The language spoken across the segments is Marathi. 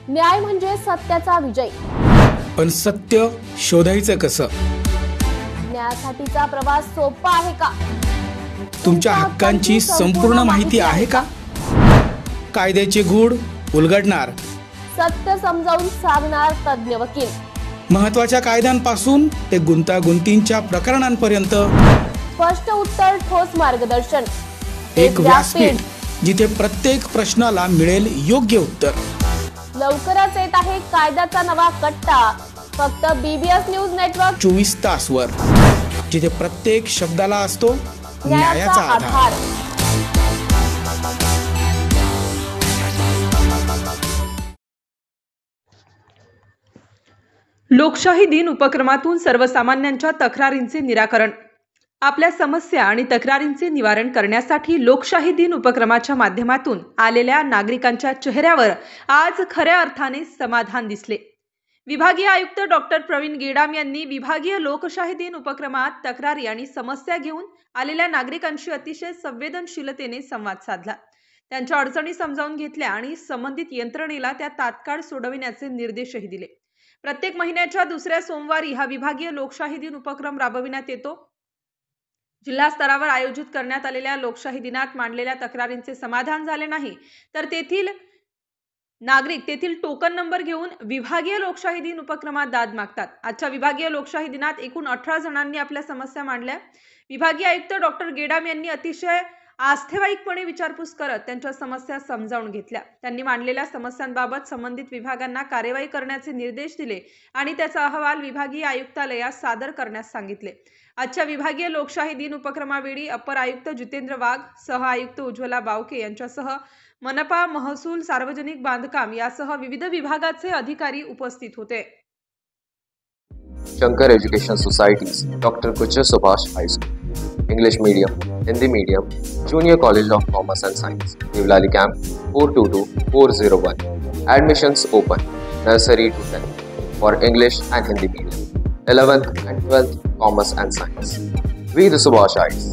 न्याय म्हणजे सत्याचा विजय. पण सत्य शोधायचं कसं? न्यायासाठीचा प्रवास सोपा आहे का? तुमच्या हक्कांची संपूर्ण माहिती आहे का? कायद्याचे गूढ उलगडणार, सत्य समजावून सांगणार तज्ञ वकील. महत्त्वाच्या कायद्यांपासून ते गुंतागुंतींच्या प्रकरणांपर्यंत स्पष्ट उत्तर, ठोस मार्गदर्शन. एक व्यासपीठ जिथे प्रत्येक प्रश्नाला मिळेल योग्य उत्तर. लवकरच येत आहे कायद्याचा नवा कट्टा, फक्त BBS न्यूज नेटवर्क 24 तासवर, जिथे प्रत्येक शब्दाला असतो न्यायाचा आधार. लोकशाही दिन उपक्रमातून सर्वसामान्यांच्या तक्रारींचे निराकरण. आपल्या समस्या आणि तक्रारींचे निवारण करण्यासाठी लोकशाही दिन उपक्रमाच्या माध्यमातून आलेल्या नागरिकांच्या चेहऱ्यावर आज खऱ्या अर्थाने समाधान दिसले. विभागीय आयुक्त डॉक्टर प्रवीण गेडाम यांनी विभागीय लोकशाही दिन उपक्रमात तक्रारी आणि समस्या घेऊन आलेल्या नागरिकांशी अतिशय संवेदनशीलतेने संवाद साधला. त्यांच्या अडचणी समजावून घेतल्या आणि संबंधित यंत्रणेला त्या तात्काळ सोडविण्याचे निर्देशही दिले. प्रत्येक महिन्याच्या दुसऱ्या सोमवारी हा विभागीय लोकशाही दिन उपक्रम राबविण्यात येतो. जिल्हा स्तरावर आयोजित करण्यात आलेल्या लोकशाही दिनात मांडलेल्या तक्रारींचे समाधान झाले नाही तर तेथील नागरिक तेथील टोकन नंबर घेऊन विभागीय लोकशाही दिन उपक्रमात दाद मागतात. आजच्या विभागीय लोकशाही दिनात एकूण 18 जणांनी आपल्या समस्या मांडल्या. विभागीय आयुक्त डॉक्टर गेडाम यांनी अतिशय आस्थेवाईकपणे विचारपूस करत त्यांच्या समस्या समजावून घेतल्या. त्यांनी मांडलेल्या समस्यांबाबत संबंधित विभागांना कार्यवाही करण्याचे निर्देश दिले आणि त्याचा अहवाल विभागीय आयुक्तालयास सादर करण्यास सांगितले. आजच्या विभागीय लोकशाही दिन उपक्रमावेळी अपर आयुक्त जितेंद्र वाघ, सह आयुक्त उज्ज्वला बावके यांच्यासह मनपा, महसूल, सार्वजनिक बांधकाम यासह विविध विभागाचे अधिकारी उपस्थित होते. Shankar education societies, doctor Kuchar Subhash high school, English medium, Hindi medium, Junior College of Commerce and Science, Nivlali Camp 422401. Admissions open, nursery to 10th for English and Hindi medium, 11th and 12th Commerce and Science. We the Subhashites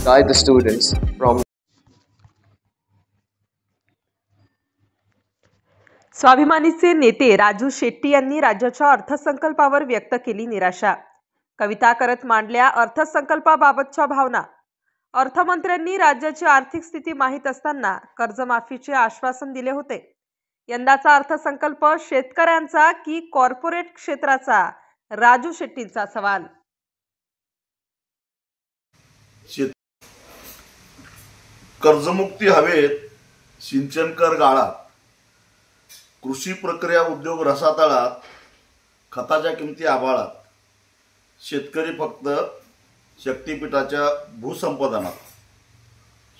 guide the students from स्वाभिमानीचे नेते राजू शेट्टी यांनी राज्याच्या अर्थसंकल्पावर व्यक्त केली निराशा. कविता करत मांडल्या अर्थसंकल्पाबाबतच्या भावना. अर्थमंत्र्यांनी राज्याची आर्थिक स्थिती माहीत असताना कर्जमाफीचे आश्वासन दिले होते. यंदाचा अर्थसंकल्प शेतकऱ्यांचा की कॉर्पोरेट क्षेत्राचा? राजू शेट्टींचा सवाल. कर्जमुक्ती हवेत, सिंचन कर गाळात, कृषी प्रक्रिया उद्योग रसातळात, खताच्या किमती आभाळात, शेतकरी फक्त शक्तीपीठाच्या भूसंपादनात,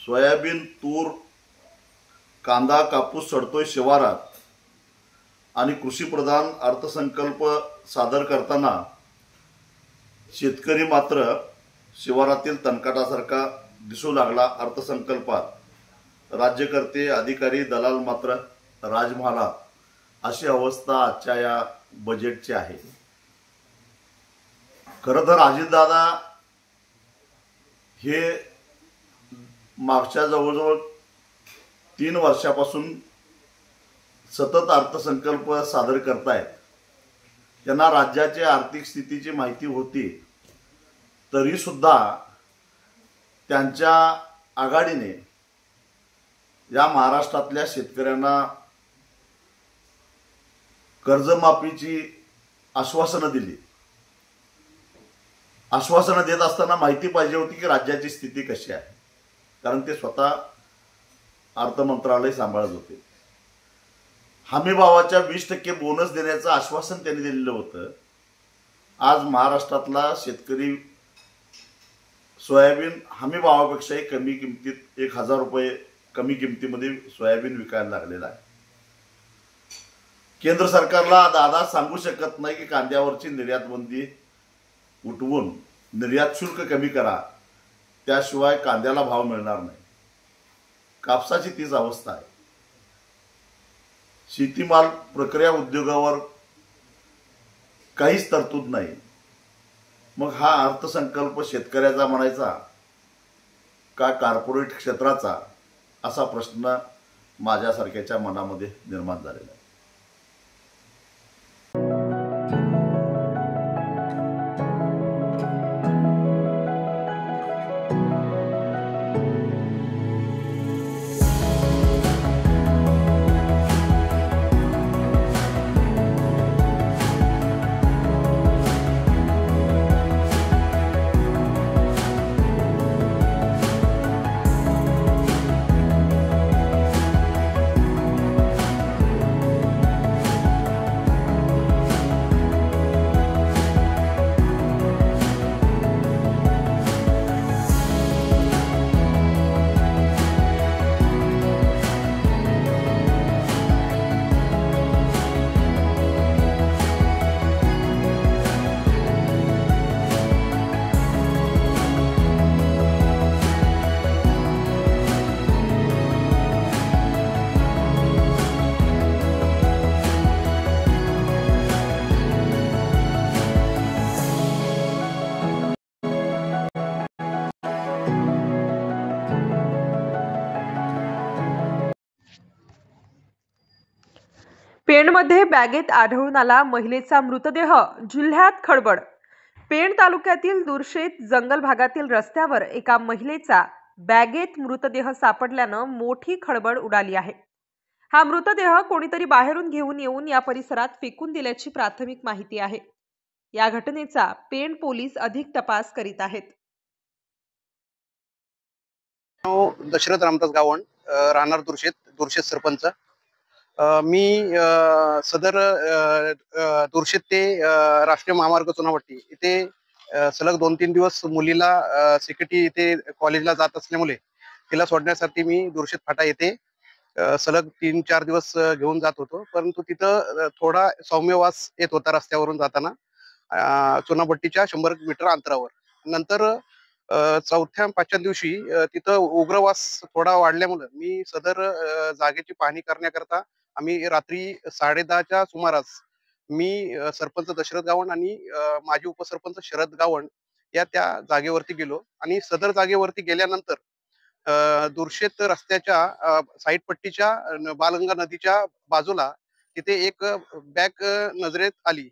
सोयाबीन, तूर, कांदा, कापूस सडतोय शिवारात आणि कृषीप्रधान अर्थसंकल्प सादर करताना शेतकरी मात्र शिवारातील तणकाटासारखा दिसू लागला. अर्थसंकल्पात राज्यकर्ते, अधिकारी, दलाल मात्र राजमहालात, अशी अवस्था आजच्या या बजेटची आहे. खरं तर अजितदादा हे मागच्या जवळजवळ 3 वर्षापासून सतत अर्थसंकल्प सादर करतायत. त्यांना राज्याच्या आर्थिक स्थितीची माहिती होती, तरी सुद्धा त्यांच्या आघाडीने या महाराष्ट्रातल्या शेतकऱ्यांना कर्जमाफीची आश्वासनं दिली. आश्वासनं देत असताना माहिती पाहिजे होती की राज्याची स्थिती कशी आहे, कारण ते स्वतः अर्थ मंत्रालय सांभाळत होते. हमीभावाच्या 20% बोनस देण्याचं आश्वासन त्यांनी दिलेलं होतं. आज महाराष्ट्रातला शेतकरी सोयाबीन हमीभावापेक्षाही कमी किमतीत 1000 रुपये कमी किमतीमध्ये सोयाबीन विकायला लागलेला आहे. केंद्र सरकारला दादा सांगू शकत नाही की कांद्यावरची निर्यात बंदी उठवून निर्यात शुल्क कमी करा, त्याशिवाय कांद्याला भाव मिळणार नाही. कापसाची तीच अवस्था आहे. शेतीमाल प्रक्रिया उद्योगावर काहीच तरतूद नाही. मग हा अर्थसंकल्प शेतकऱ्याचा म्हणायचा का कॉर्पोरेट क्षेत्राचा, असा प्रश्न माझ्यासारख्याच्या मनामध्ये निर्माण झालेला आहे. पेणमध्ये बॅगेत आढळून आला महिलेचा मृतदेह, जिल्ह्यात खळबळ. पेण तालुक्यातील दुर्शेत जंगल भागातील रस्त्यावर एका महिलेचा बॅगेत मृतदेह सापडल्यानं मोठी खळबळ उडाली आहे. हा मृतदेह कोणीतरी बाहेरून घेऊन येऊन या परिसरात फेकून दिल्याची प्राथमिक माहिती आहे. या घटनेचा पेण पोलीस अधिक तपास करीत आहेत. दशरथ रामदास गावण, राहणार दुर्शेत सरपंच. मी सदर दुर्शेत ते राष्ट्रीय महामार्ग चुनाभट्टी इथे सलग 2-3 दिवस मुलीला सिक्युरिटी इथे कॉलेजला जात असल्यामुळे तिला सोडण्यासाठी मी दुर्शेत फाटा येथे सलग 3-4 दिवस घेऊन जात होतो. परंतु तिथं थोडा सौम्यवास येत होता रस्त्यावरून जाताना चुनाभट्टीच्या 100 मीटर अंतरावर. नंतर 4थ्या-5थ्या दिवशी तिथं उग्रवास थोडा वाढल्यामुळे मी सदर जागेची पाहणी करण्याकरता आम्ही रात्री 10:30च्या सुमारास मी सरपंच दशरथ गावण आणि माजी उपसरपंच शरद गावण या त्या जागेवरती गेलो. आणि सदर जागेवरती गेल्यानंतर दुर्शेत रस्त्याच्या साईड पट्टीच्या बालगंगा नदीच्या बाजूला तिथे एक बॅग नजरेत आली.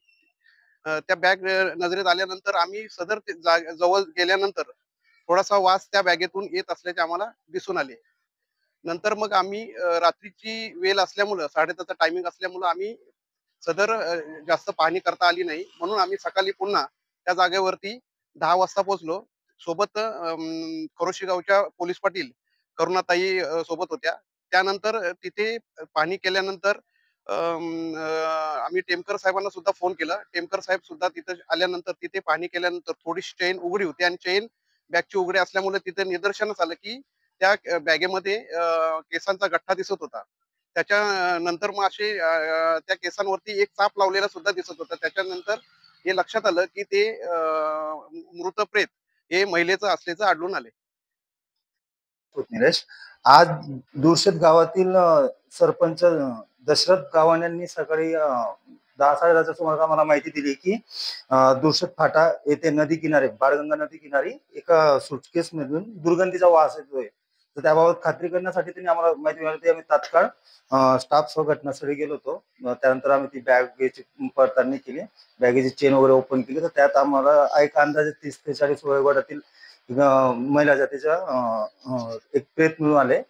त्या बॅग नजरेत आल्यानंतर आम्ही सदर जवळ गेल्यानंतर थोडासा वास त्या बॅगेतून येत असल्याचे आम्हाला दिसून आले. नंतर मग आम्ही रात्रीची वेळ असल्यामुळं 10:30चा टायमिंग असल्यामुळं आम्ही सदर जास्त पाहणी करता आली नाही, म्हणून आम्ही सकाळी पुन्हा त्या जागेवरती 10 वाजता पोहोचलो. सोबत खरोशी गावच्या पोलीस पाटील करुणाताई सोबत होत्या. त्यानंतर तिथे पाहणी केल्यानंतर आम्ही टेमकर साहेबांना सुद्धा फोन केला. टेमकर साहेब सुद्धा तिथे आल्यानंतर तिथे पाहणी केल्यानंतर थोडीशी चेन उघडी होती आणि चेन बॅगची उघडी असल्यामुळे तिथे निदर्शनास आलं की त्या बॅगेमध्ये केसांचा गठ्ठा दिसत होता. त्याच्यानंतर मग असे त्या केसांवरती एक चाप लावलेला सुद्धा दिसत होता. त्याच्यानंतर हे लक्षात आलं की ते मृत प्रेत हे महिलेचं असल्याचं आढळून आले. निलेश, आज दुर्शेत गावातील सरपंच दशरथ गावण यांनी सकाळी 10-10:30च्या सुमारास मला माहिती दिली की दुर्शेत फाटा येथे नदी किनारे बाळगंगा नदी किनारी एका सुटकेस मधून दुर्गंधीचा वास येतोय. तर त्याबाबत खात्री करण्यासाठी त्यांनी आम्हाला माहिती मिळाली. आम्ही तात्काळ स्टाफ सह घटनास्थळी गेलो होतो. त्यानंतर आम्ही ती बॅगेची पडताळणी केली, बॅगेची चेन वगैरे ओपन केली. तर त्यात आम्हाला एक अंदाजे 30 ते 40 वयोगटातील महिला जातीच्या एक प्रेत मिळून आले.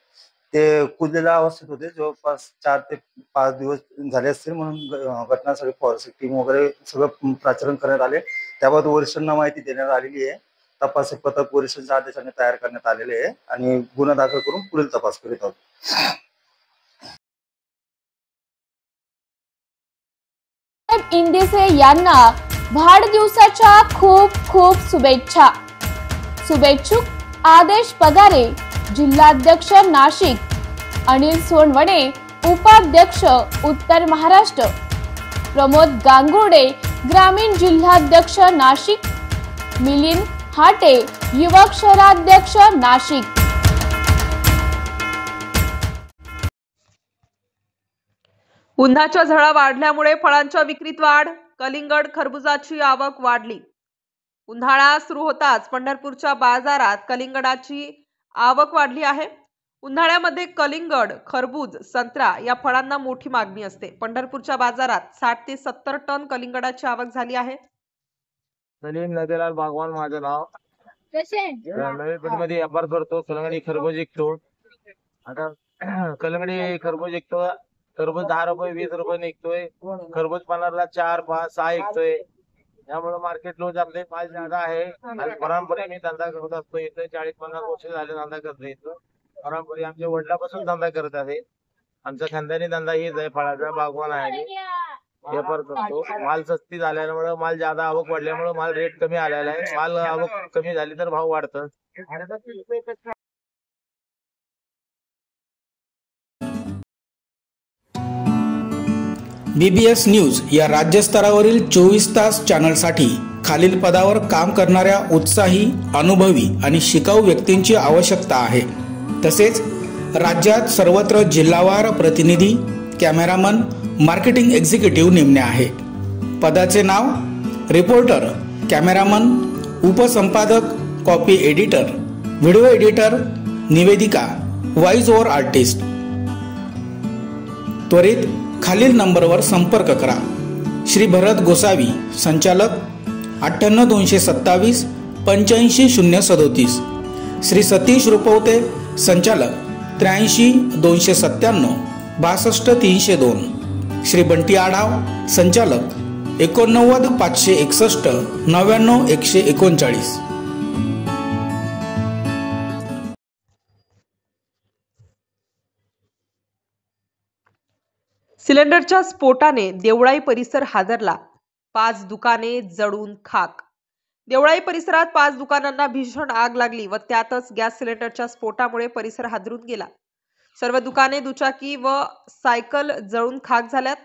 ते कुजलेल्या अवस्थेत होते. जवळपास 4 ते 5 दिवस झाले असतील, म्हणून घटनास्थळी फॉरेन्सिक टीम वगैरे सगळं प्राचरण करण्यात आले. त्याबाबत वरिष्ठांना माहिती देण्यात आलेली आहे. तपास पथक वरिष्ठांच्या आदेशाने तयार करण्यात आलेले आहे आणि गुन्हा दाखल करून पुढील तपास करीत आहोत. इंदिसे यांना वाढदिवसाच्या खूप खूप शुभेच्छा. शुभेच्छुक आदेश पगारे, जिल्हाध्यक्ष नाशिक, अनिल सोनवणे, उपाध्यक्ष उत्तर महाराष्ट्र, प्रमोद गांगुर्डे, ग्रामीण जिल्हाध्यक्ष नाशिक, मिलिंद हाटे, युवक शहराध्यक्ष नाशिक. उन्हाच्या झळा वाढल्यामुळे फळांच्या विक्रीत वाढ, कलिंगड खरबुजाची आवक वाढली. उन्हाळा सुरू होताच पंढरपूरच्या बाजारात कलिंगडाची आवक वाढली आहे. उन्हाळ्यामध्ये कलिंगड, खरबूज, संत्रा या फळांना मोठी मागणी असते. पंढरपूरच्या बाजारात 60 ते 70 टन कलिंगडाची आवक झाली आहे. सलीम नदेलाल बागवान माझं नाव. नवी पेठमध्ये व्यापार करतो. कलंगडी खरबूज विकतो. आता कलंगडी खरबूज विकतो. खरबूज 10 रुपये 20 रुपये निघतोय. खरबूज 15ला 4, 5, 6 विकतोय. त्यामुळे मार्केट लोज आपले माल ज्यादा आहे. आणि परंपरे मी धंदा करत असतो. इथे 40-50 वर्ष झाले धंदा करतो. इथं परंपरे आमच्या वडिलापासून धंदा करत आहे. आमचा खानदानी धंदा हेच आहे. फळाचा बागवान आहे. व्यापार करतो. माल सस्ती झाल्यामुळे माल ज्यादा आवक वाढल्यामुळे माल रेट कमी आलेला आहे. माल आवक कमी झाली तर भाव वाढतं. BBS न्यूज या राज्यस्तरावरील 24 तास चॅनलसाठी खालील पदावर काम करणाऱ्या उत्साही, अनुभवी आणि शिकाऊ व्यक्तींची आवश्यकता आहे. तसेच राज्यात सर्वत्र जिल्हावार प्रतिनिधी, कॅमेरामन, मार्केटिंग एक्झिक्युटिव्ह नेमणे आहे. पदाचे नाव: रिपोर्टर, कॅमेरामन, उपसंपादक, कॉपी एडिटर, व्हिडिओ एडिटर, निवेदिका, व्हॉइस ओव्हर आर्टिस्ट. त्वरित खालील नंबरवर संपर्क करा. श्री भरत गोसावी, संचालक 98 227 85 037. श्री सतीश रुपवते, संचालक 83 297 62 302. श्री बंटी आढाव, संचालक 89 561 99 139. सिलेंडरच्या स्फोटाने देवळाई परिसर हादरला. 5 दुकाने जळून खाक. देवळाई परिसरात 5 दुकानांना भीषण आग लागली व त्यातच गॅस सिलेंडरच्या स्फोटामुळे परिसर हादरून गेला. सर्व दुकाने, दुचाकी व सायकल जळून खाक झाल्यात.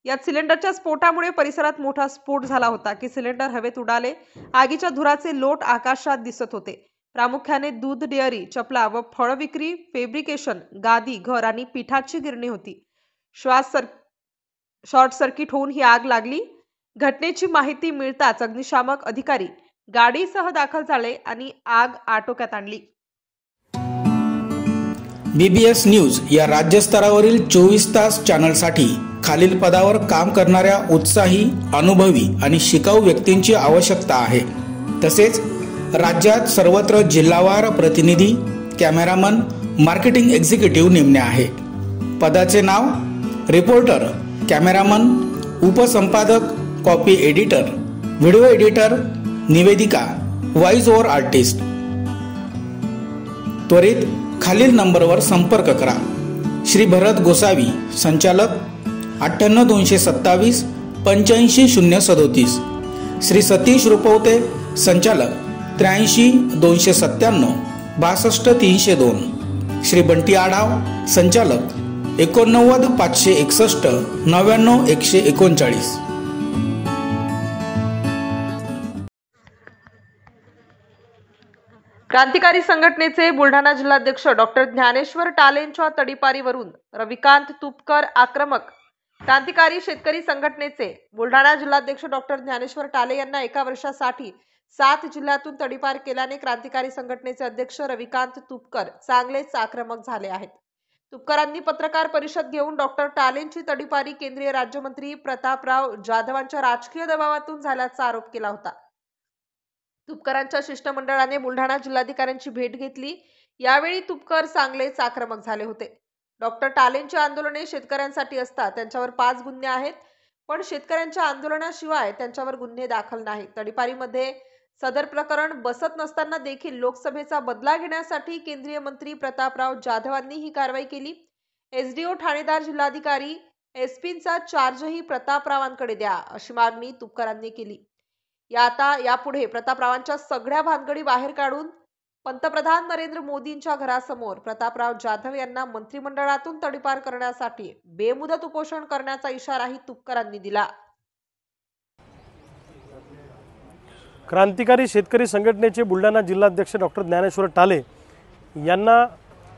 यात सिलेंडरच्या स्फोटामुळे परिसरात मोठा स्फोट झाला होता की सिलेंडर हवेत उडाले. आगीच्या धुराचे लोट आकाशात दिसत होते. प्रामुख्याने दूध डेअरी, चपला व फळ विक्री, फॅब्रिकेशन, गादी, घर आणि पिठाची गिरणी होती. शॉर्ट सर्किट होऊन ही आग लागली. घटनेची माहिती मिळताच अग्निशामक अधिकारी गाडीसह दाखल झाले आणि आग आटोक्यात आणली. BBS न्यूज या राज्यस्तरावरील 24 तास चॅनलसाठी खालील पदावर काम करणाऱ्या उत्साही, अनुभवी आणि शिकाऊ व्यक्तींची आवश्यकता आहे. तसेच राज्यात सर्वत्र जिल्हावार प्रतिनिधी, कॅमेरामन, मार्केटिंग एक्झिक्युटिव्ह नेमणे आहे. पदाचे नाव: रिपोर्टर, कॅमेरामन, उपसंपादक, कॉपी एडिटर, व्हिडिओ एडिटर, निवेदिका, व्हॉइस ओव्हर आर्टिस्ट. त्वरित खालील नंबरवर संपर्क करा. श्री भरत गोसावी, संचालक 98 227 85 037. श्री सतीश रुपवते, संचालक 83 297 62 302. श्री बंटी आढाव, संचालक 89 561 99 139. क्रांतिकारी संघटनेचे बुलढाणा जिल्हाध्यक्ष डॉक्टर ज्ञानेश्वर टालेंच्या तडीपारीवरून रविकांत तुपकर आक्रमक. क्रांतिकारी शेतकरी संघटनेचे बुलढाणा जिल्हाध्यक्ष डॉक्टर ज्ञानेश्वर टाले यांना एका वर्षासाठी 7 जिल्ह्यातून तडीपार केल्याने क्रांतिकारी संघटनेचे अध्यक्ष रविकांत तुपकर चांगलेच आक्रमक झाले आहेत. तुपकरांनी पत्रकार परिषद घेऊन डॉक्टर टालेंची तडीपारी केंद्रीय राज्यमंत्री प्रतापराव जाधवांच्या राजकीय दबावातून झाल्याचा आरोप केला होता. तुपकरांच्या शिष्टमंडळाने बुलढाणा जिल्हाधिकाऱ्यांची भेट घेतली. यावेळी तुपकर चांगलेच आक्रमक झाले होते. डॉक्टर टालेंची आंदोलने शेतकऱ्यांसाठी असतात. त्यांच्यावर 5 गुन्हे आहेत, पण शेतकऱ्यांच्या आंदोलनाशिवाय त्यांच्यावर गुन्हे दाखल नाही. तडीपारीमध्ये सदर प्रकरण बसत नसताना देखील लोकसभेचा बदला घेण्यासाठी केंद्रीय मंत्री प्रतापराव जाधवांनी ही कारवाई केली. एसडीओ, ठाणेदार, जिल्हाधिकारी, एसपींचा चार्जही प्रतापरावांकडे द्या अशी मागणी तुपकरांनी केली. यापुढे प्रतापरावांच्या सगळ्या भानगडी बाहेर काढून पंतप्रधान नरेंद्र मोदींच्या घरासमोर प्रतापराव जाधव यांना मंत्रिमंडळातून तडीपार करण्यासाठी बेमुदत उपोषण करण्याचा इशाराही तुपकरांनी दिला. क्रांतिकारी शेतकरी संघटनेचे बुलढाणा जिल्हाध्यक्ष डॉक्टर ज्ञानेश्वर टाले यांना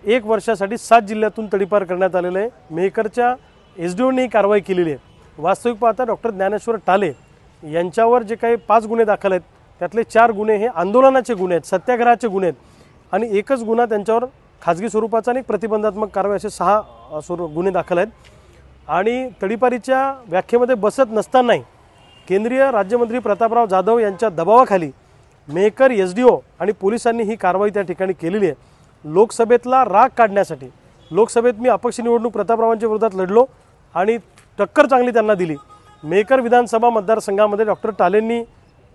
1 वर्षासाठी 7 जिल्ह्यातून तडीपार करण्यात आलेले आहे. मेहकरच्या एसडीओने कारवाई केलेली आहे. वास्तविक पाहता डॉक्टर ज्ञानेश्वर टाले यांच्यावर जे काही 5 गुन्हे दाखल आहेत त्यातले 4 गुन्हे हे आंदोलनाचे गुन्हे आहेत, सत्याग्रहाचे गुन्हे आहेत आणि एकच गुन्हा त्यांच्यावर खाजगी स्वरूपाचा आणि प्रतिबंधात्मक कारवाई असे 6 गुन्हे दाखल आहेत. आणि तडीपारीच्या व्याख्येमध्ये बसत नसतानाही केंद्रीय राज्यमंत्री प्रतापराव जाधव यांच्या दबावाखाली मेहकर, एसडीओ आणि पोलिसांनी ही कारवाई त्या ठिकाणी केलेली आहे. लोकसभेतला राग काढण्यासाठी लोकसभेत मी अपक्ष निवडणूक प्रतापरावांच्या विरोधात लढलो आणि टक्कर चांगली त्यांना दिली. मेहकर विधानसभा मतदारसंघामध्ये डॉक्टर टालेंनी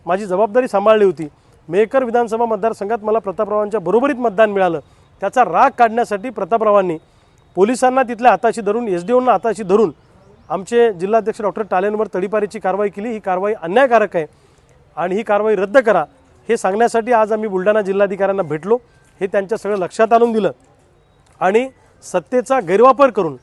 माझी जबाबदारी सांभाळली होती. मेहकर विधानसभा मतदारसंघात मला प्रतापरावांच्या बरोबरीत मतदान मिळालं. त्याचा राग काढण्यासाठी प्रतापरावांनी पोलिसांना तिथल्या हाताशी धरून, एसडीओंना हाताशी धरून आमचे जिल्हाध्यक्ष डॉक्टर टालेंवर तडीपारीची कारवाई केली. ही कारवाई अन्यायकारक आहे आणि ही कारवाई रद्द करा हे सांगण्यासाठी आज आम्ही बुलढाणा जिल्हाधिकाऱ्यांना भेटलो. हे त्यांच्या सगळं लक्षात आणून दिलं आणि सत्तेचा गैरवापर करून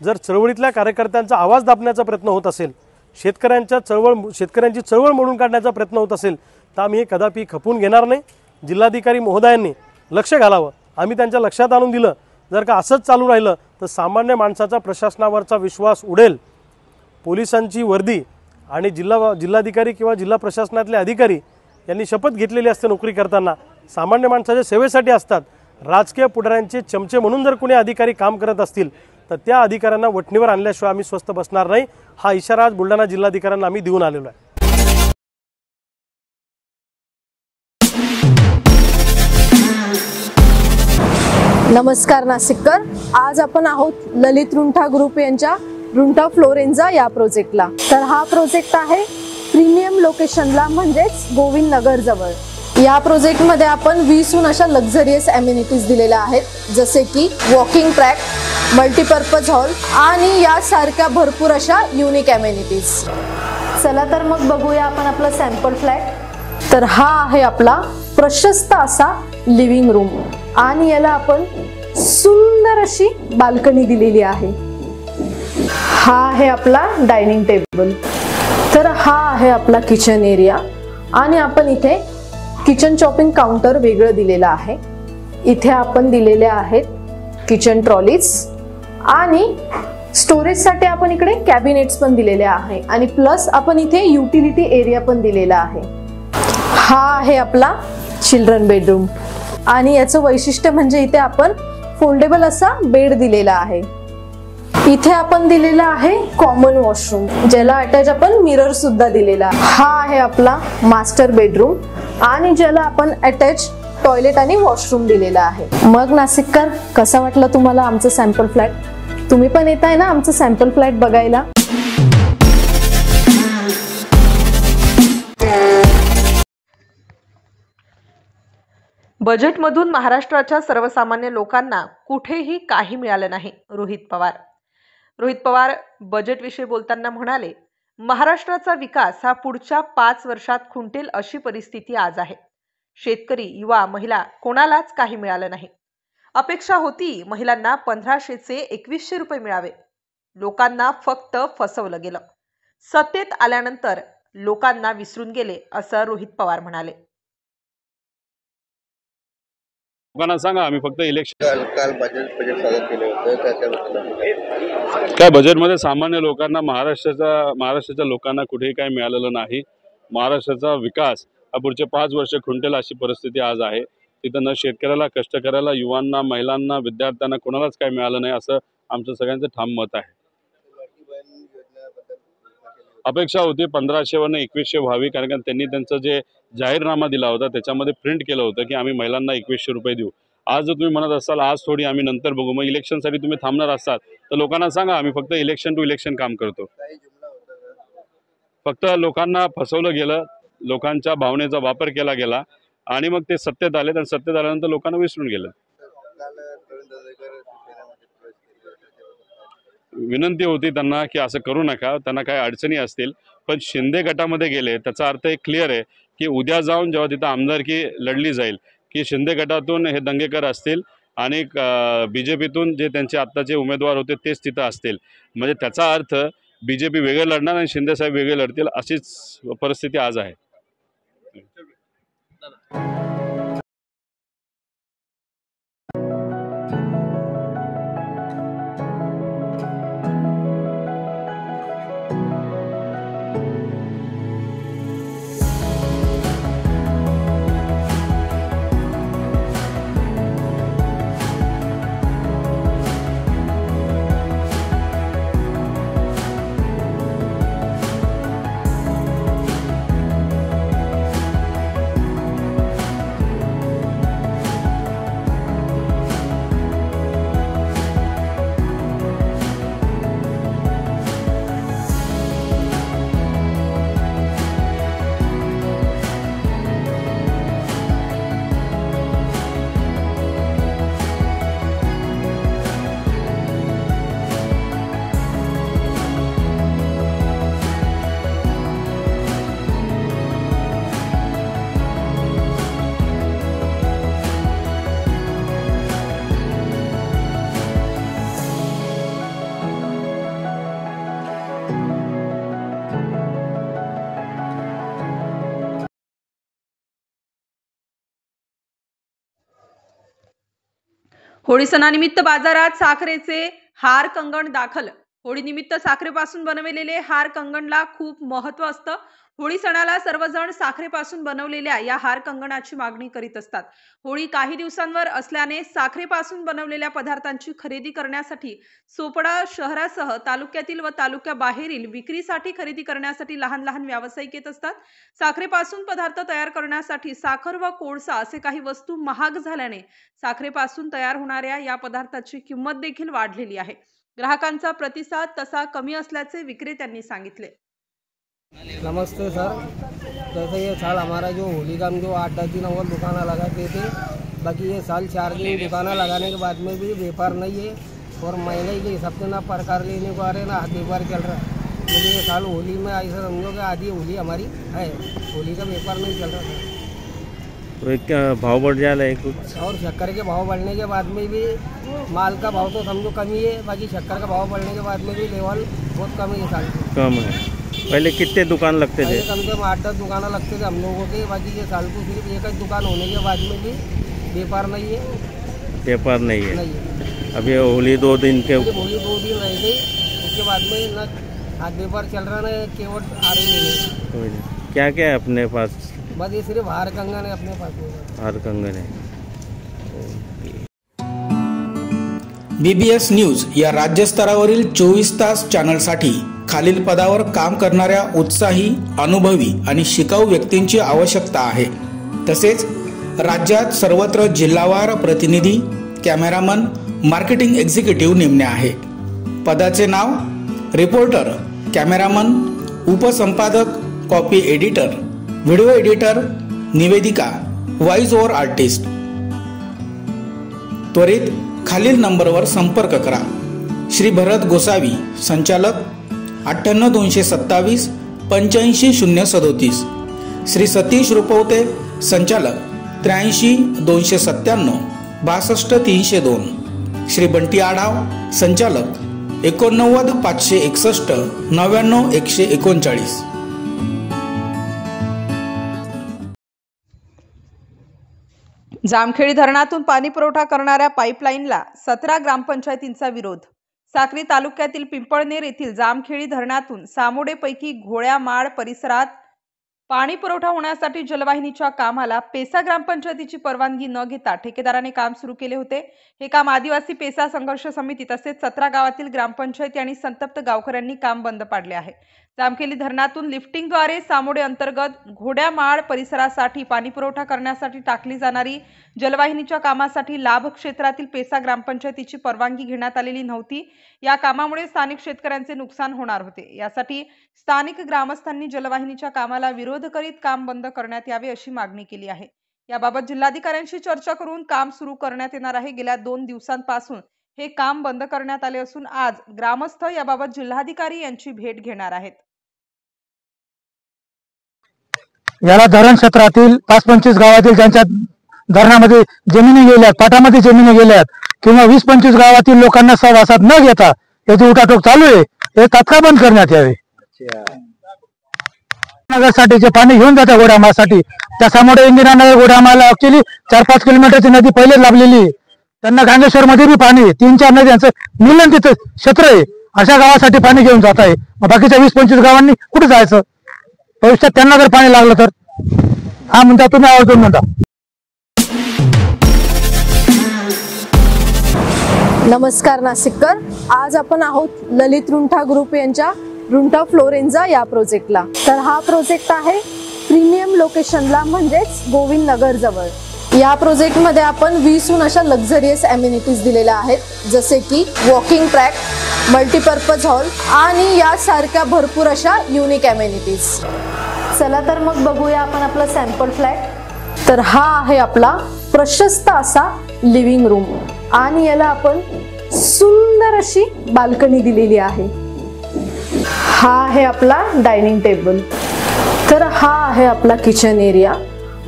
जर चळवळीतल्या कार्यकर्त्यांचा आवाज दाबण्याचा प्रयत्न होत असेल, शेतकऱ्यांची चळवळ मोडून काढण्याचा प्रयत्न होत असेल तर आम्ही हे कदापि खपून घेणार नाही. जिल्हाधिकारी महोदयांनी लक्ष घालावं. आम्ही त्यांच्या लक्षात आणून दिलं. जर का असंच चालू राहिलं तर सामान्य माणसाचा प्रशासनावरचा विश्वास उडेल. पोलिसांची वर्दी आणि जिल्हाधिकारी किंवा जिल्हा प्रशासनातले अधिकारी यांनी शपथ घेतलेली असते नोकरी करताना, सामान्य माणसाच्या सेवेसाठी असतात. राजकीय पुढाऱ्यांचे चमचे म्हणून जर कोणी अधिकारी काम करत असतील तर त्या अधिकाऱ्यांना वठणीवर आणल्याशिवाय आम्ही स्वस्थ बसणार नाही, हा इशारा आज बुलढाणा जिल्हाधिकाऱ्यांना आम्ही देऊन आलेलो आहे. नमस्कार नाशिककर, आज आपण आहोत ललित रुंठा ग्रुप यांच्या रुंठा फ्लोरेन्झा या प्रोजेक्टला. तर हा प्रोजेक्ट आहे प्रीमियम लोकेशनला, म्हणजेच गोविंद नगर जवळ. या प्रोजेक्टमध्ये आपण 20हून अशा लक्झरियस ॲम्युनिटीज दिलेल्या आहेत, जसे की वॉकिंग ट्रॅक, मल्टीपर्पज हॉल आणि यासारख्या भरपूर अशा युनिक ॲम्युनिटीज. चला तर मग बघूया आपण आपला सॅम्पल फ्लॅट. तर हा आहे आपला प्रशस्त असा लिव्हिंग रूम आणि याला आपण सुंदर अशी बाल्कनी दिलेली आहे. हा आहे आपला डायनिंग टेबल. तर हा आहे आपला किचन एरिया आणि आपण इथे किचन चॉपिंग काउंटर वेगळं दिलेलं आहे. इथे आपण दिलेले आहेत किचन ट्रॉलीज आणि स्टोरेजसाठी आपण इकडे कॅबिनेट्स पण दिलेले आहे आणि प्लस आपण इथे युटिलिटी एरिया पण दिलेला आहे. हा आहे आपला चिल्ड्रन बेडरूम आणि याचं वैशिष्ट्य म्हणजे इथे आपण फोल्डेबल असा बेड दिलेला आहे. इथे आपण दिलेला आहे कॉमन वॉशरूम, ज्याला अटॅच आपण मिरर सुद्धा दिलेला आहे. हा आहे आपला मास्टर बेडरूम आणि ज्याला आपण अटॅच टॉयलेट आणि वॉशरूम दिलेला आहे. मग नाशिककर, कसा वाटला तुम्हाला आमचं सॅम्पल फ्लॅट? तुम्ही पण येताय ना आमचं सॅम्पल फ्लॅट बघायला? बजेटमधून महाराष्ट्राच्या सर्वसामान्य लोकांना कुठेही काही मिळालं नाही. रोहित पवार बजेटविषयी बोलताना म्हणाले, महाराष्ट्राचा विकास हा पुढच्या 5 वर्षात खुंटेल अशी परिस्थिती आज आहे. शेतकरी, युवा, महिला कोणालाच काही मिळालं नाही. अपेक्षा होती महिलांना 1500चे 2100 रुपये मिळावे. लोकांना फक्त फसवलं गेलं. सत्तेत आल्यानंतर लोकांना विसरून गेले, असं रोहित पवार म्हणाले. लोकांना सांगा आम्ही फक्त इलेक्शन काल बजेट सादर केले होते, काय बजेटमध्ये सामान्य लोकांना महाराष्ट्राच्या लोकांना कुठेही काही मिळालेलं नाही. महाराष्ट्राचा विकास हा पुढचे 5 वर्ष खुंटेल अशी परिस्थिती आज आहे. तिथं न शेतकऱ्याला, कष्टकऱ्याला, युवांना, महिलांना, विद्यार्थ्यांना कोणालाच काही मिळालं नाही असं आमचं सगळ्यांचं ठाम मत आहे. अपेक्षा होती 1500वरून 2100 व्हावी, कारण त्यांनी त्यांचं जे जाहीरनामा दिला होता त्याच्यामध्ये प्रिंट केलं होतं की आम्ही महिलांना 2100 रुपये देऊ. आज जर तुम्ही म्हणत असाल आज थोडी आम्ही नंतर बघू, मग इलेक्शनसाठी तुम्ही थांबणार असाल तर लोकांना सांगा आम्ही फक्त इलेक्शन टू इलेक्शन काम करतो. फक्त लोकांना फसवलं गेलं, लोकांच्या भावनेचा वापर केला गेला आणि मग ते सत्तेत आले आणि सत्तेत आल्यानंतर लोकांना विसरून गेलं. विनंती होती त्यांना की असं करू नका, त्यांना काही अडचणी असतील, पण शिंदे गटामध्ये गेले त्याचा अर्थ एक क्लिअर आहे की उद्या जाऊन जेव्हा तिथं आमदारकी लढली जाईल की शिंदे गटातून हे दंगेकर असतील आणि बीजेपीतून जे त्यांचे आत्ताचे उमेदवार होते तेच तिथं असतील. म्हणजे त्याचा अर्थ बीजेपी वेगळे लढणार आणि शिंदे साहेब वेगळे लढतील अशीच परिस्थिती आज आहे. होळी सणानिमित्त बाजारात साखरेचे हार कंगण दाखल. होळीनिमित्त साखरेपासून बनवलेले हार कंगणला खूप महत्त्व असतं. होळी सणाला सर्वजण साखरेपासून बनवलेल्या या हार कंगणाची मागणी करीत असतात. होळी काही दिवसांवर असल्याने साखरेपासून बनवलेल्या पदार्थांची खरेदी करण्यासाठी सोपडा शहरासह तालुक्यातील व तालुक्याबाहेरील विक्रीसाठी खरेदी करण्यासाठी लहान लहान व्यावसायिक येत असतात. साखरेपासून पदार्थ तयार करण्यासाठी साखर व कोळसा असे काही वस्तू महाग झाल्याने साखरेपासून तयार होणाऱ्या या पदार्थाची किंमत देखील वाढलेली आहे. ग्राहकांचा प्रतिसाद तसा कमी असल्याचे विक्रेत्यांनी सांगितले. नमस्ते सर, जैसे ये साल हमारा जो होली का जो 8-10 दिन अव्वल दुकाना लगाते थे, बाकी ये साल 4 दिन दुकाना लगाने के बाद में भी व्यापार नहीं है और महंगाई के हिसाब से ना प्रकार लेने को आ रहे ना व्यापार चल रहा है। मुझे ये साल होली में ऐसा समझो कि आधी होली हमारी है, होली का व्यापार नहीं चल रहा था। तो क्या भाव बढ़ जा रहा है कुछ? और शक्कर के भाव बढ़ने के बाद में भी माल का भाव तो समझो कमी है, बाकी शक्कर का भाव बढ़ने के बाद में भी लेवल बहुत कम है। साल कम है। पहले कितने दुकान लगते थे? कम से कम 8-10 दुकान लगते थे हम लोगों के, बाकी ये साल को सिर्फ एक ही दुकान होने के बाद में भी व्यापार नहीं है। व्यापार नहीं है, नहीं है। अभी होली 2 दिन के होली 2 दिन रह गई, उसके बाद में न आज व्यापार चल रहा है, केवल आ रही है। क्या क्या है अपने पास? बस ये सिर्फ हार कंगन है अपने पास। हार कंगन है। BBS न्यूज या राज्यस्तरावरील 24 तास चॅनलसाठी खालील पदावर काम करणाऱ्या उत्साही, अनुभवी आणि शिकाऊ व्यक्तींची आवश्यकता आहे. तसेच राज्यात सर्वत्र जिल्हावार प्रतिनिधी, कॅमेरामन, मार्केटिंग एक्झिक्युटिव्ह नेमणे आहे. पदाचे नाव: रिपोर्टर, कॅमेरामन, उपसंपादक, कॉपी एडिटर, व्हिडिओ एडिटर, निवेदिका, व्हॉइस ओव्हर आर्टिस्ट. त्वरित खालील नंबरवर संपर्क करा. श्री भरत गोसावी, संचालक, 98 227 85 037. श्री सतीश रुपवते, संचालक, 83 297 62 302. श्री बंटी आढाव, संचालक, 89 561 99 139. जामखेडी धरणातून पाणी पुरवठा करणाऱ्या पाईपलाईनला 17 ग्रामपंचायतींचा विरोध. साक्री तालुक्यातील पिंपळनेर येथील जामखेडी धरणातून सामोडेपैकी घोड्यामाळ परिसरात पाणी पुरवठा होण्यासाठी जलवाहिनीच्या कामाला पेसा ग्रामपंचायतीची परवानगी न घेता ठेकेदाराने काम सुरू केले होते. हे काम आदिवासी पेसा संघर्ष समिती तसेच 17 गावातील ग्रामपंचायती आणि संतप्त गावकऱ्यांनी काम बंद पाडले आहे. जामखेडी धरणातून लिफ्टिंगद्वारे सामोडे अंतर्गत घोड्यामाळ परिसरासाठी पाणी पुरवठा करण्यासाठी टाकली जाणारी जलवाहिनीच्या कामासाठी लाभ क्षेत्रातील पेसा ग्रामपंचायतीची परवानगी घेण्यात आलेली नव्हती. या कामामुळे स्थानिक शेतकऱ्यांचे नुकसान होणार होते. यासाठी स्थानिक ग्रामस्थांनी जलवाहिनीच्या कामाला विरोध करीत काम बंद करण्यात यावे अशी मागणी केली आहे. याबाबत जिल्हाधिकाऱ्यांशी चर्चा करून काम सुरू करण्यात येणार आहे. गेल्या 2 दिवसांपासून हे काम बंद करण्यात आले असून आज ग्रामस्थ याबाबत जिल्हाधिकारी यांची भेट घेणार आहेत. याला धरण क्षेत्रातील 5-25 गावातील ज्यांच्या धरणामध्ये जमिनी गेल्यात, पाटामध्ये जमिनी गेल्यात किंवा 20-25 गावातील लोकांना सहवासात न घेता याची उठाठोक चालू आहे, हे तात्काळ बंद करण्यात यावे. नगरसाठीचे पाणी घेऊन जाते घोड्यामाळसाठी, त्याच्यामुळे इंदिरानगर घोड्यामाळला ऍक्च्युअली 4-5 किलोमीटरची नदी पहिले लाभलेली, त्यांना गांगेश्वर मध्ये बी पाणी 3-4 नद्यांचं मिलन तिथं क्षेत्र आहे, अशा गावासाठी पाणी घेऊन जात आहे. बाकीच्या 20-25 गावांनी कुठे जायचं? भविष्यात त्यांना जर पाणी लागलं तर हा म्हणता तुम्ही आवर्जून म्हणता. नमस्कार नाशिककर, आज आपण आहोत ललित रुंठा ग्रुप यांच्या रुंठा फ्लोरेन्झा या प्रोजेक्टला. तर हा प्रोजेक्ट आहे प्रीमियम लोकेशनला, म्हणजेच गोविंद नगर जवळ. या प्रोजेक्टमध्ये आपण 20हून अशा लक्झरियस अम्युनिटीज दिलेल्या आहेत, जसे की वॉकिंग ट्रॅक, मल्टीपर्पज हॉल आणि यासारख्या भरपूर अशा युनिक अम्युनिटीज. चला तर मग बघूया आपण आपला सॅम्पल फ्लॅट. तर हा आहे आपला प्रशस्त असा लिव्हिंग रूम आणि याला आपण सुंदर अशी बाल्कनी दिलेली आहे. हा आहे आपला डायनिंग टेबल. तर हा आहे आपला किचन एरिया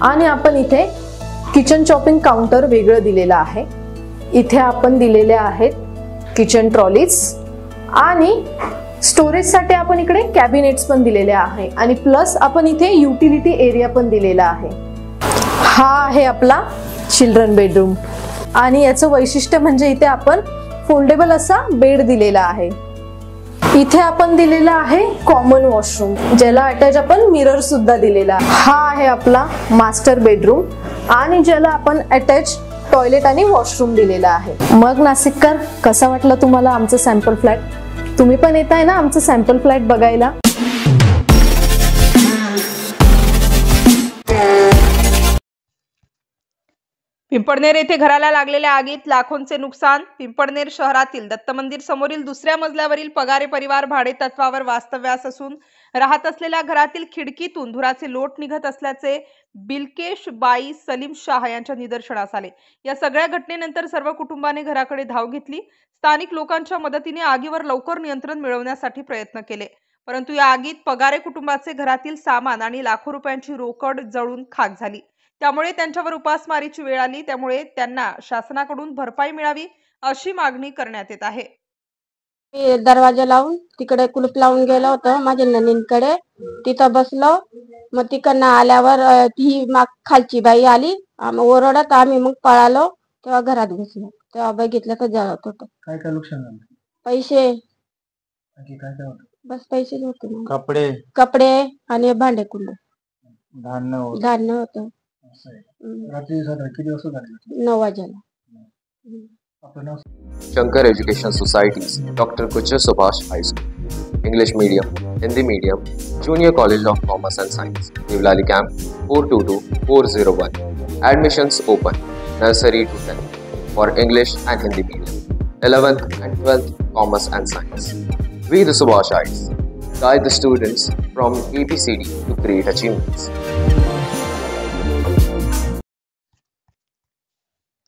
आणि आपण इथे किचन चॉपिंग काउंटर वेगळं दिलेलं आहे. इथे आपण दिलेले आहेत किचन ट्रॉलीज आणि स्टोरेजसाठी आपण इकडे कॅबिनेट्स पण दिलेले आहे आणि प्लस आपण इथे युटिलिटी एरिया पण दिलेला आहे. हा आहे आपला चिल्ड्रन बेडरूम आणि याचं वैशिष्ट्य म्हणजे इथे आपण फोल्डेबल असा बेड दिलेला आहे. इथे आपण दिलेला आहे कॉमन वॉशरूम, ज्याला अटॅच आपण मिरर सुद्धा दिलेला आहे. हा आहे आपला मास्टर बेडरूम आणि ज्याला आपण अटॅच टॉयलेट आणि वॉशरूम दिलेला आहे. मग नाशिककर, कसा वाटलं तुम्हाला आमचं सॅम्पल फ्लॅट? तुम्ही पण येत आहे ना आमचं सॅम्पल फ्लॅट बघायला? पिंपळनेर येथे घराला लागलेल्या आगीत लाखोंचे नुकसान. पिंपळनेर शहरातील दत्त मंदिर समोरील दुसऱ्या मजल्यावरील पगारे परिवार भाडे तत्वावर वास्तव्यास असून राहत असलेल्या घरातील खिडकीतून धुराचे लोट निघत असल्याचे बिल्केश बाई सलीम शाह यांच्या निदर्शनास आले. या सगळ्या घटनेनंतर सर्व कुटुंबाने घराकडे धाव घेतली. स्थानिक लोकांच्या मदतीने आगीवर लवकर नियंत्रण मिळवण्यासाठी प्रयत्न केले, परंतु या आगीत पगारे कुटुंबाचे घरातील सामान आणि लाखो रुपयांची रोकड जळून खाक झाली. त्यामुळे त्यांच्यावर उपासमारीची वेळ आली. त्यामुळे त्यांना शासनाकडून भरपाई मिळावी अशी मागणी करण्यात येत आहे. दरवाजा लावून तिकडे कुलूप लावून गेलो होतो माझ्या नंदींकडे. तिथं बसलो. मग तिकडनं आल्यावर ही खालची बाई आली. ओरडत आम्ही मग पळालो. तेव्हा घरात घुसलो. तेव्हा बघितलं तर जळत होतं. काय काय नुकसान झालं? पैसे, काय काय होतं? बस पैसेच होते. कपडे आणि भांडे कुंड, धान्य होतं. रात्री किती वाजता झाली? 9 वाजेला. Shankar Education Societies, Dr. Kuchar Subhash High School, English Medium, Hindi Medium, Junior College of Commerce and Science, Devlali Camp 422-401. Admissions open, nursery to 10th, for English and Hindi Medium, 11th and 12th Commerce and Science. We the Subhashites guide the students from ABCD to great achievements.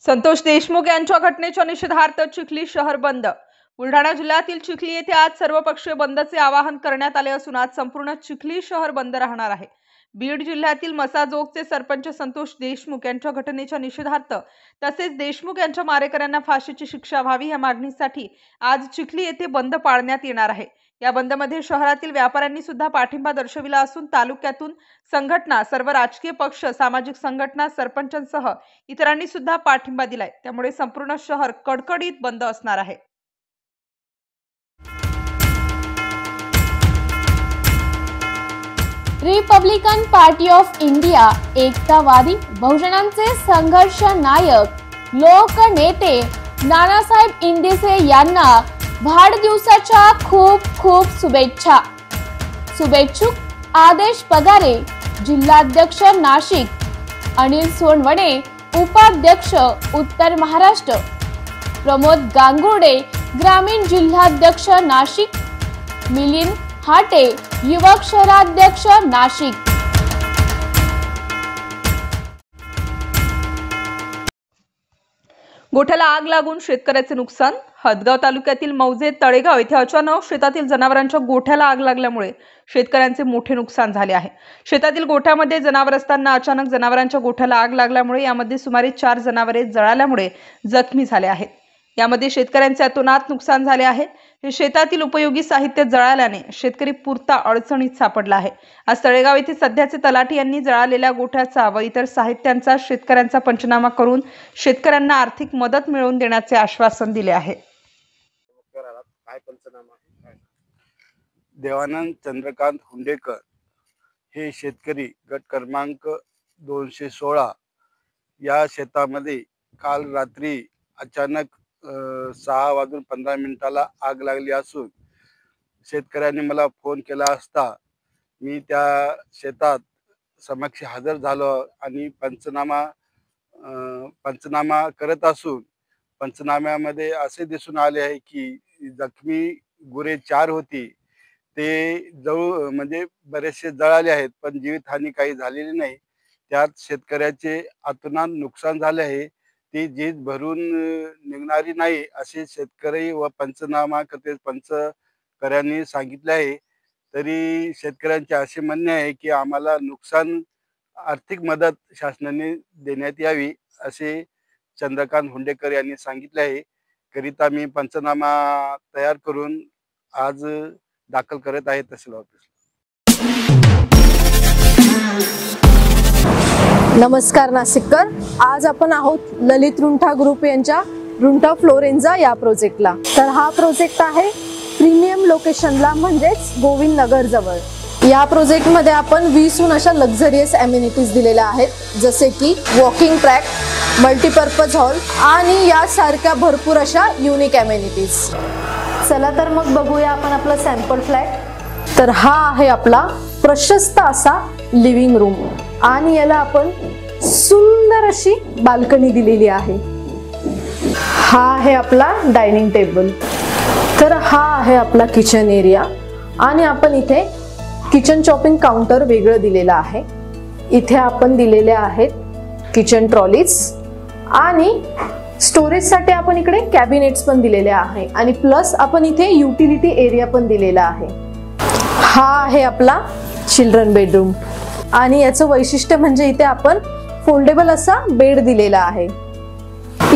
Santosh Deshmukh यांच्या घटनेच्या निषेधार्थ चिखली शहर बंद. बुलढाणा जिल्ह्यातील चिखली येथे आज सर्वपक्षीय बंदचे आवाहन करण्यात आले असून आज संपूर्ण चिखली शहर बंद राहणार आहे. बीड जिल्ह्यातील मसाजोगचे सरपंच संतोष देशमुख यांच्या घटनेच्या निषेधार्थ तसेच देशमुख यांच्या मारेकऱ्यांना फाशीची शिक्षा व्हावी या मागणीसाठी आज चिखली येथे बंद पाळण्यात येणार आहे. या बंदमध्ये शहरातील व्यापाऱ्यांनी सुद्धा पाठिंबा दर्शविला असून तालुक्यातून संघटना, सर्व राजकीय पक्ष, सामाजिक संघटना, सरपंचांसह इतरांनी सुद्धा पाठिंबा दिलाय. त्यामुळे संपूर्ण शहर कडकडीत बंद असणार आहे. रिपब्लिकन पार्टी ऑफ इंडिया एकतावादी बहुजनांचे संघर्ष नायक लोकनेते नानासाहेब इंदिसे यांना वाढदिवसाच्या खूप खूप शुभेच्छा. शुभेच्छुक आदेश पगारे, जिल्हाध्यक्ष नाशिक, अनिल सोनवणे उपाध्यक्ष उत्तर महाराष्ट्र, प्रमोद गांगुर्डे ग्रामीण जिल्हाध्यक्ष नाशिक, मिलिंद हाटे युवक शहराध्यक्ष नाशिक. गोठ्याला आग लागून शेतकऱ्याचे नुकसान. हदगाव तालुक्यातील मौजे तळेगाव येथे अचानक शेतातील जनावरांच्या गोठ्याला आग लागल्यामुळे शेतकऱ्यांचे मोठे नुकसान झाले आहे. शेतातील गोठ्यामध्ये जनावर असताना अचानक जनावरांच्या गोठ्याला आग लागल्यामुळे यामध्ये सुमारे 4 जनावरे जळाल्यामुळे जखमी झाले आहेत. यामध्ये शेतकऱ्यांचे अतोनात नुकसान झाले आहे. हे शेतातील उपयोगी साहित्य जळाल्याने शेतकरी पुरता अडचणीत सापडला आहे. आज तळेगाव येथे सध्याचे तलाठी यांनी जळालेल्या गोठ्याचा व इतर साहित्यांचा शेतकऱ्यांचा पंचनामा करून शेतकऱ्यांना आर्थिक मदत मिळवून देण्याचे आश्वासन दिले आहे. देवानंद चंद्रकांत हुंडेकर हे शेतकरी गट क्रमांक 216 या शेतामध्ये काल रात्री अचानक 6:15 आग लागली असून शेतकऱ्यांनी मला फोन केला असता मी त्या शेतात समक्ष हजर झालो आणि पंचनामा करत असून पंचनाम्यामध्ये असे दिसून आले आहे की जखमी गुरे 4 होती ते म्हणजे बरेचसे जळाले आहेत, पण जीवितहानी काही झालेली नाही. त्यात शेतकऱ्याचे अतोनात नुकसान झाले आहे. ती जीत भरून निघणारी नाही असे शेतकरी व पंचकर्त्यांनी सांगितले आहे. तरी शेतकऱ्यांचे असे म्हणणे आहे की आम्हाला नुकसान आर्थिक मदत शासनाने देण्यात यावी असे चंद्रकांत हुंडेकर यांनी सांगितले आहे. करिता मी पंचनामा तयार करून आज दाखल करत आहे तहसील ऑफिस. नमस्कार नाशिककर, आज आपण आहोत ललित रुंठा ग्रुप यांच्या रुंठा फ्लोरेन्झा या प्रोजेक्टला. तर हा प्रोजेक्ट आहे प्रीमियम लोकेशनला म्हणजेच गोविंद नगर जवळ। या प्रोजेक्टमध्ये आपण 20हून अशा लक्झरियस अमेनिटीज दिलेल्या आहेत, जसे की वॉकिंग ट्रॅक, मल्टीपर्पज हॉल आणि यासारख्या भरपूर अशा युनिक अमेनिटीज। चला तर मग बघूया आपण आपला सॅम्पल फ्लॅट। तर हा आहे आपला प्रशस्त असा लिव्हिंग रूम आणि याला आपण सुंदर अशी बाल्कनी दिलेली आहे। हा आहे आपला डायनिंग टेबल। तर हा आहे आपला किचन एरिया आणि आपण इथे किचन चॉपिंग काउंटर वेगळं दिलेलं आहे। इथे आपण दिलेले आहेत किचन ट्रॉलीज आणि स्टोरेजसाठी आपण इकडे कॅबिनेट्स पण दिलेले आहे आणि प्लस आपण इथे युटिलिटी एरिया पण दिलेला आहे। हा आहे आपला चिल्ड्रन बेडरूम आणि याचं वैशिष्ट्य म्हणजे इथे आपण फोल्डेबल असा बेड दिलेला आहे।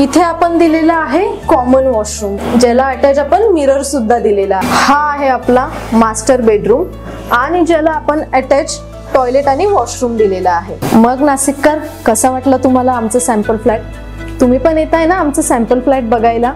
इथे आपण दिलेला आहे कॉमन वॉशरूम, ज्याला अटॅच आपण मिरर सुद्धा दिलेला आहे। हा आहे आपला मास्टर बेडरूम आणि ज्याला आपण अटॅच टॉयलेट आणि वॉशरूम दिलेला आहे। मग नाशिककर, कसा वाटला तुम्हाला आमचं सॅम्पल फ्लॅट? तुम्ही पण येत आहे ना आमचं सॅम्पल फ्लॅट बघायला?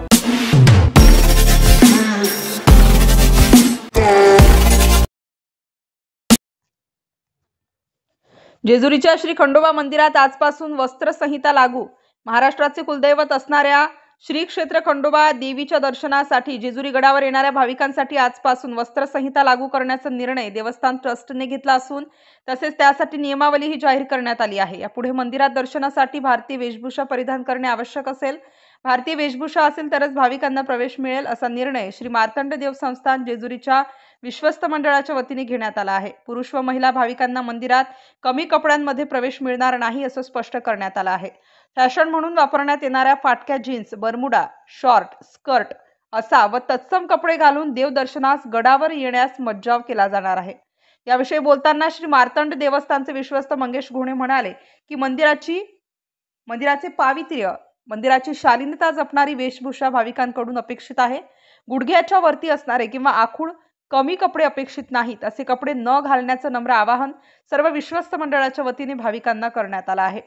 जेजुरीच्या श्री खंडोबा मंदिरात आजपासून वस्त्रसंहिता लागू। महाराष्ट्राचे कुलदैवत असणाऱ्या श्री क्षेत्र खंडोबा देवीच्या दर्शनासाठी जेजुरी गडावर येणाऱ्या भाविकांसाठी आजपासून वस्त्रसंहिता लागू करण्याचा निर्णय देवस्थान ट्रस्टने घेतला असून तसेच त्यासाठी नियमावलीही जाहीर करण्यात आली आहे। यापुढे मंदिरात दर्शनासाठी भारतीय वेशभूषा परिधान करणे आवश्यक असेल। भारतीय वेशभूषा असेल तरच भाविकांना प्रवेश मिळेल असा निर्णय श्री मार्तंड देव संस्थान जेजुरीच्या विश्वस्त मंडळाच्या वतीने घेण्यात आला आहे। पुरुष व महिला भाविकांना मंदिरात कमी कपड्यांमध्ये प्रवेश मिळणार नाही असं स्पष्ट करण्यात आलं आहे। फॅशन म्हणून वापरण्यात येणाऱ्या फाटक्या जीन्स, बरमुडा, शॉर्ट, स्कर्ट असा व तत्सम कपडे घालून देवदर्शनास गडावर येण्यास मज्जाव केला जाणार आहे। याविषयी बोलताना श्री मार्तंड देवस्थानचे विश्वस्त मंगेश घोणे म्हणाले की मंदिराचे पावित्र्य, मंदिराची शालीनता जपणारी वेशभूषा भाविकांकडून अपेक्षित आहे। गुडघ्याच्या वरती असणारे किंवा आखूड कमी कपडे अपेक्षित नाहीत। असे कपडे न घालण्याचं नम्र आवाहन सर्व विश्वस्त मंडळाच्या वतीने भाविकांना करण्यात आलं आहे।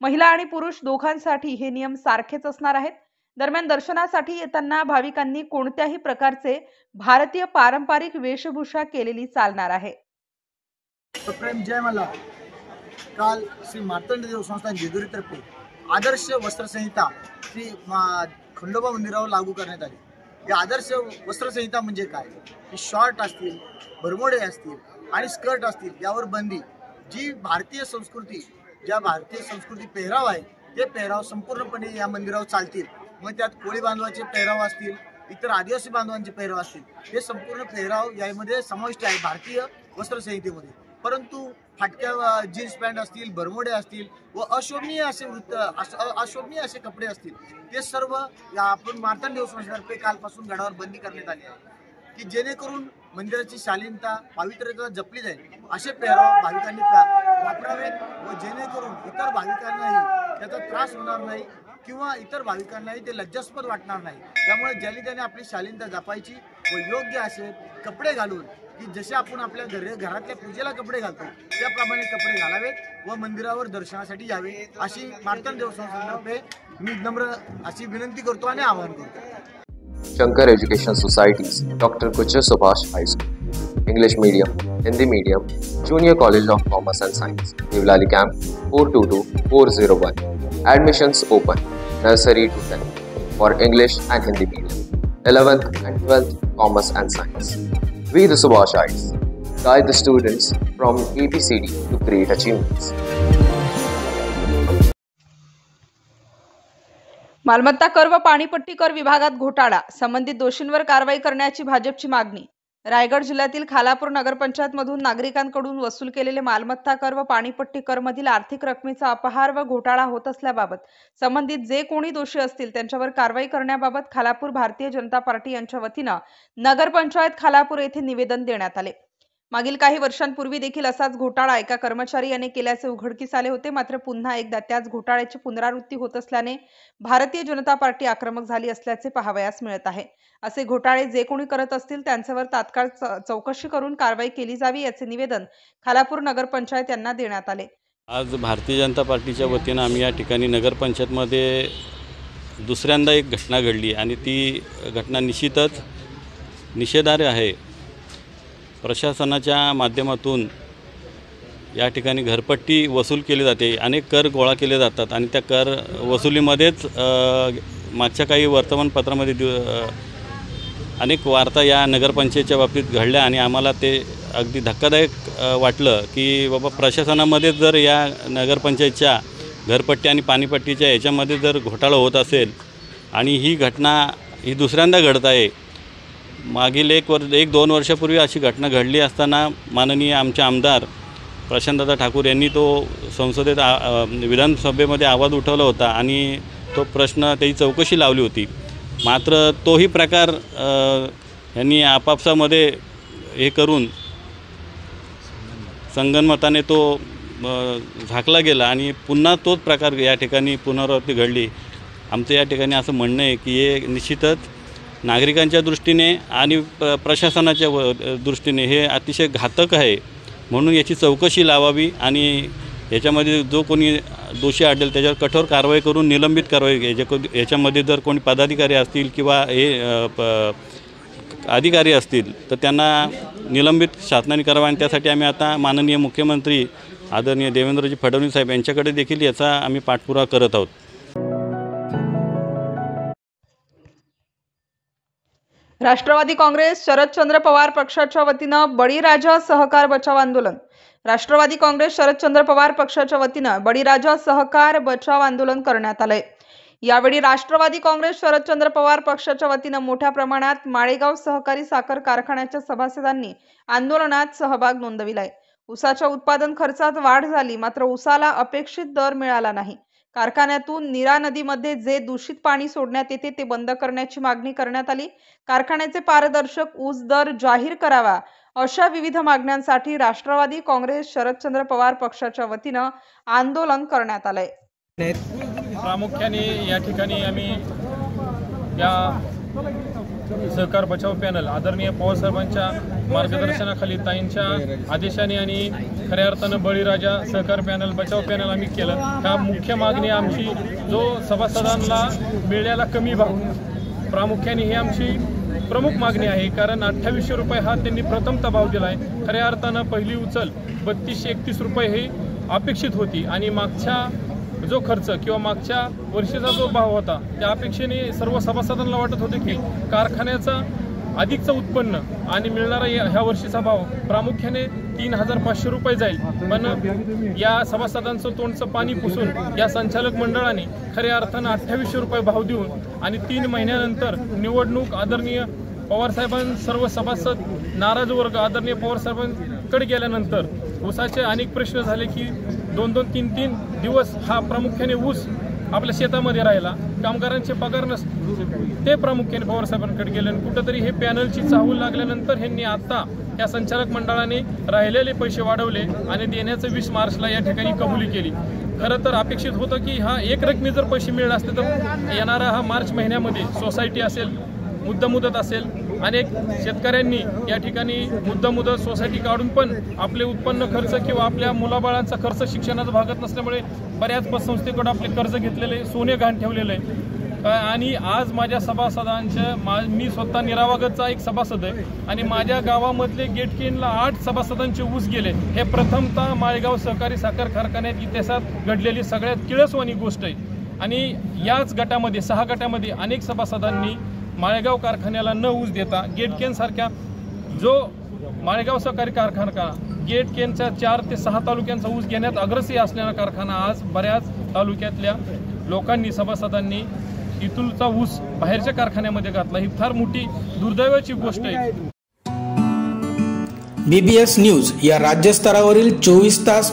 महिला आणि पुरुष दोघांसाठी हे नियम सारखेच असणार आहेत। दरम्यान दर्शनासाठी येताना भाविकांनी कोणत्याही प्रकारचे भारतीय पारंपरिक वेशभूषा केलेली चालणार आहे। प्रेम जय मला। काल श्री मार्तंड देव संस्थान जेजुरी तर्फे आदर्श वस्त्रसंहिता श्री खंडोबा मंदिरावर लागू करण्यात आली। या आदर्श वस्त्रसंहिता म्हणजे काय की शॉर्ट असतील, बरमोडे असतील आणि स्कर्ट असतील यावर बंदी। जी भारतीय संस्कृती पेहराव आहे ते पेहराव संपूर्णपणे या मंदिरावर चालतील। मग त्यात कोळी बांधवाचे पेहराव असतील, इतर आदिवासी बांधवांचे पेहराव असतील, हे संपूर्ण पेहराव यामध्ये समाविष्ट आहे भारतीय वस्त्रसंहितेमध्ये। परंतु फाटक्या जीन्स पॅन्ट असतील, बरमोडे असतील व अशोभनीय असे कपडे असतील ते सर्व आपण मार्तंड देव संस्थानतर्फे कालपासून गडावर बंदी करण्यात आली आहे की जेणेकरून मंदिराची शालीनता, पावित्र्यता जपली जाईल। असे पेहराव भाविकांनी वापरावेत व जेणेकरून इतर भाविकांनाही त्याचा त्रास होणार नाही किंवा इतर भाविकांनाही ते लज्जास्पद वाटणार नाही। त्यामुळे ज्यांनी त्याने आपली शालीनता जपायची व योग्य असे कपडे घालून की जसे आपण आपल्या घरातल्या पूजेला कपडे घालतो त्याप्रमाणे कपडे घालावेत व मंदिरावर दर्शनासाठी यावे अशी मार्तंड देव संस्थानतर्फे मी नम्र अशी विनंती करतो आणि आवाहन करतो। Shankar Education Societies, Dr. Kuchar Subhash High School, English Medium, Hindi Medium, Junior College of Commerce and Science, Devlali Camp 422-401. Admissions open, nursery to 10th for English and Hindi Medium, 11th and 12th Commerce and Science. We the Subhashites guide the students from ABCD to great achievements. मालमत्ता कर व पाणीपट्टी कर विभागात घोटाळा, संबंधित दोषींवर कारवाई करण्याची भाजपची मागणी। रायगड जिल्ह्यातील खालापूर नगरपंचायत मधून नागरिकांकडून वसूल केलेले मालमत्ता कर व पाणीपट्टी कर मधील आर्थिक रकमेचा अपहार व घोटाळा होत असल्याबाबत संबंधित जे कोणी दोषी असतील त्यांच्यावर कारवाई करण्याबाबत खालापूर भारतीय जनता पार्टी यांच्या वतीने नगरपंचायत खालापूर येथे निवेदन देण्यात आले। मागील काही वर्षांपूर्वी देखील असाच घोटाळा एका कर्मचारी याने केल्याचे उघडकीस आले होते। मात्र पुन्हा एकदा त्याच घोटाळ्याची पुनरावृत्ती होत असल्याने भारतीय जनता पार्टी आक्रमक झाली असल्याचे पाहावयास मिळत आहे। असे घोटाळे जे कोणी करत असतील त्यांच्यावर तात्काळ चौकशी करून कारवाई केली जावी याचे निवेदन खालापूर नगरपंचायत यांना देण्यात आले। आज भारतीय जनता पार्टीच्या वतीने आम्ही या ठिकाणी नगरपंचायतमध्ये दुसऱ्यांदा एक घटना घडली आणि ती घटना निश्चितच निषेधार्ह आहे. प्रशासनाच्या माध्यमातून या ठिकाणी घरपट्टी वसूल केली जाते, अनेक कर गोळा केले जातात आणि त्या कर वसुलीमध्येच मागच्या काही वर्तमानपत्रामध्ये अनेक वार्ता या नगरपंचायतीच्या बाबतीत घडल्या आणि आम्हाला ते अगदी धक्कादायक वाटलं की बाबा प्रशासनामध्ये जर या नगरपंचायतीच्या घरपट्टी आणि पाणीपट्टीच्या याच्यामध्ये जर घोटाळा होत असेल आणि ही घटना ही दुसऱ्यांदा घडत आहे. मागील 1-2 वर्षापूर्वी अशी घटना घडली असताना माननीय आमचे आमदार प्रशांतदादा ठाकूर यांनी तो संसदेत विधानसभेमध्ये आवाज उठवला होता आणि तो प्रश्न त्याची चौकशी लावली होती. मात्र तोही प्रकार यांनी आपापसामध्ये हे करून संगनमताने तो झाकला गेला आणि पुन्हा तोच प्रकार या ठिकाणी पुनरावृत्ती घडली. आमचं या ठिकाणी असं म्हणणं आहे की हे निश्चितच नागरिकांच्या दृष्टीने आणि प्रशासनाच्या दृष्टीने हे अतिशय घातक आहे. म्हणून याची चौकशी लावावी आणि याच्यामध्ये जो कोणी दोषी आढळेल त्याच्यावर कठोर कारवाई करून निलंबित कारवाई. याच्यामध्ये जर कोणी पदाधिकारी असतील किंवा हे अधिकारी असतील तर त्यांना निलंबित शासनाने करावं आणि त्यासाठी आम्ही आता माननीय मुख्यमंत्री आदरणीय देवेंद्रजी फडणवीस साहेब यांच्याकडे देखील याचा आम्ही पाठपुरावा करत आहोत. राष्ट्रवादी काँग्रेस शरदचंद्र पवार पक्षाच्या वतीनं बळीराजा सहकार बचाव आंदोलन. राष्ट्रवादी काँग्रेस शरदचंद्र पवार पक्षाच्या वतीनं बळीराजा सहकार बचाव आंदोलन करण्यात आलंय. यावेळी राष्ट्रवादी काँग्रेस शरदचंद्र पवार पक्षाच्या वतीनं मोठ्या प्रमाणात माळेगाव सहकारी साखर कारखान्याच्या सभासदांनी आंदोलनात सहभाग नोंदविलाय. ऊसाच्या उत्पादन खर्चात वाढ झाली, मात्र ऊसाला अपेक्षित दर मिळाला नाही. कारखान्यातून नीरा नदीमध्ये जे दूषित पाणी सोडण्यात येते ते बंद करण्याची मागणी करण्यात आली. कारखान्याचे पारदर्शक ऊस दर जाहीर करावा अशा विविध मागण्यांसाठी राष्ट्रवादी काँग्रेस शरदचंद्र पवार पक्षाच्या वतीनं आंदोलन करण्यात आलंय. प्रामुख्याने या ठिकाणी आम्ही या सहकार बचाव पॅनल आदरणीय पवार साहेबांच्या मार्गदर्शनाखाली ताईंच्या आदेशाने आणि खऱ्या अर्थानं बळीराजा सहकार पॅनल बचाव पॅनल आम्ही केलं. ह्या मुख्य मागणी आमची जो सभासदांना मिळालेला कमी भाव प्रामुख्याने ही आमची प्रमुख मागणी आहे. कारण 2800 रुपये हा त्यांनी प्रथमतः भाव दिला आहे. खऱ्या अर्थानं पहिली उचल 3231 रुपये ही अपेक्षित होती आणि मागच्या जो खर्च किंवा मागच्या वर्षीचा जो भाव होता त्या अपेक्षेने सर्व सभासदांना वाटत होते की कारखान्याचा अधिकचं उत्पन्न आणि मिळणारा ह्या वर्षीचा भाव प्रामुख्याने 3500 रुपये जाईल. पण या सभासदांचं तोंडचं पाणी पुसून या संचालक मंडळाने खऱ्या अर्थानं 2800 रुपये भाव देऊन आणि 3 महिन्यानंतर निवडणूक आदरणीय पवारसाहेबां सर्व सभासद नाराज वर्ग आदरणीय पवारसाहेबांकडे गेल्यानंतर ऊसाचे अनेक प्रश्न झाले की 2-3 दिवस हा प्रामुख्याने ऊस आपल्या शेतामध्ये राहिला, कामगारांचे पगार ते प्रामुख्याने पवारसाहेबांकडे गेले. कुठंतरी हे पॅनलची चाहूल लागल्यानंतर ह्यांनी आता या संचालक मंडळाने राहिलेले पैसे वाढवले आणि देण्याचं 20 मार्चला या ठिकाणी कबुली केली. खरं तर अपेक्षित होतं की हा एक रकमी जर पैसे मिळाले असते तर येणारा हा मार्च महिन्यामध्ये सोसायटी असेल, मुद्दत असेल, अनेक शेतकऱ्यांनी या ठिकाणी मुद्दत सोसायटी काढून पण आपले उत्पन्न खर्च किंवा आपल्या मुलाबाळांचा खर्च शिक्षणाचा भागत नसल्यामुळे बऱ्याच पतसंस्थेकडून आपले कर्ज घेतलेले सोने गहाण ठेवलेलं आहे. आणि आज माझ्या सभासदांच्या मी स्वतः निरावागतचा एक सभासद आहे आणि माझ्या गावामधले गेटकीनला 8 सभासदांचे ऊस गेले. हे प्रथमतः माळेगाव सहकारी साखर कारखान्यात इतिहासात घडलेली सगळ्यात किळसवाणी गोष्ट आहे. आणि याच गटामध्ये 6 गटामध्ये अनेक सभासदांनी माळेगाव कारखान्याला न ऊस देता गेटकेनसारख्या जो माळेगाव सहकारी कारखाना गेटकेनच्या 4 ते 6 तालुक्यांचा ऊस घेण्यात अग्रेसर असलेला कारखाना आज बऱ्याच तालुक्यातल्या लोकांनी सभासदांनी इथूनचा ऊस बाहेरच्या कारखान्यामध्ये घातला. ही फार मोठी दुर्दैवाची गोष्ट आहे. BBS न्यूज या राज्यस्तरावरील 24 तास